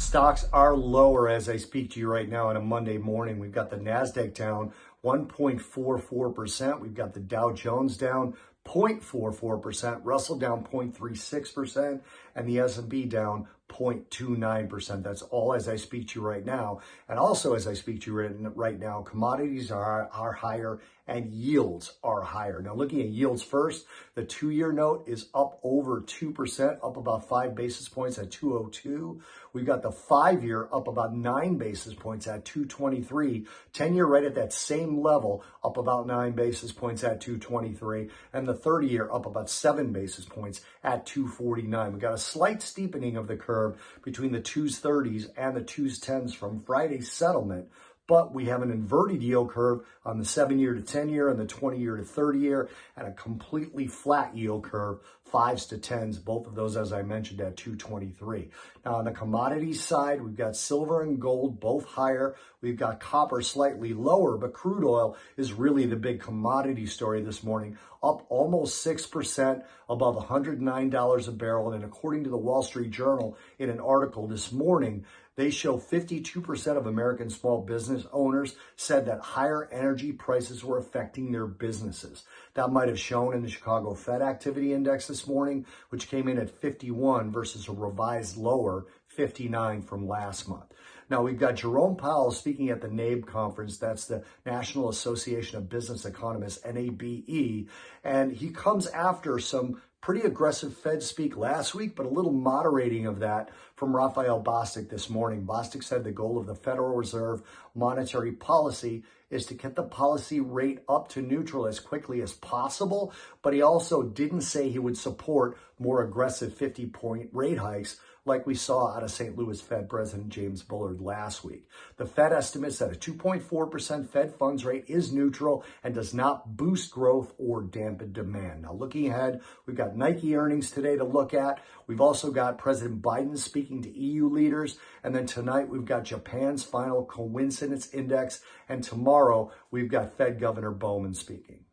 Stocks are lower as I speak to you right now on a Monday morning. We've got the NASDAQ down 1.44%. We've got the Dow Jones down 0.44%, Russell down 0.36%, and the S&P down 0.29%. That's all as I speak to you right now. And also as I speak to you right now, commodities are higher and yields are higher. Now looking at yields first, the 2-year note is up over 2%, up about 5 basis points at 202. We've got the 5-year up about 9 basis points at 223. 10-year right at that same level, up about 9 basis points at 223. And the 30-year up about 7 basis points at 249. We've got a slight steepening of the curve between the 2s30s and the 2s10s from Friday's settlement. But we have an inverted yield curve on the 7-year to 10-year and the 20-year to 30-year, and a completely flat yield curve, 5s to 10s, both of those, as I mentioned, at 223. Now, on the commodities side, we've got silver and gold both higher. We've got copper slightly lower, but crude oil is really the big commodity story this morning, up almost 6% above $109 a barrel. And according to the Wall Street Journal, in an article this morning, they show 52% of American small business owners said that higher energy prices were affecting their businesses. That might have shown in the Chicago Fed Activity Index this morning, which came in at 51 versus a revised lower 59 from last month. Now, we've got Jerome Powell speaking at the NABE conference. That's the National Association of Business Economists, NABE. And he comes after some pretty aggressive Fed speak last week, but a little moderating of that from Raphael Bostic this morning. Bostic said the goal of the Federal Reserve monetary policy is to get the policy rate up to neutral as quickly as possible, but he also didn't say he would support more aggressive 50-point rate hikes like we saw out of St. Louis Fed President James Bullard last week. The Fed estimates that a 2.4% Fed funds rate is neutral and does not boost growth or dampen demand. Now, looking ahead, we've got Nike earnings today to look at. We've also got President Biden speaking to EU leaders. And then tonight, we've got Japan's final coincidence index. And tomorrow, we've got Fed Governor Bowman speaking.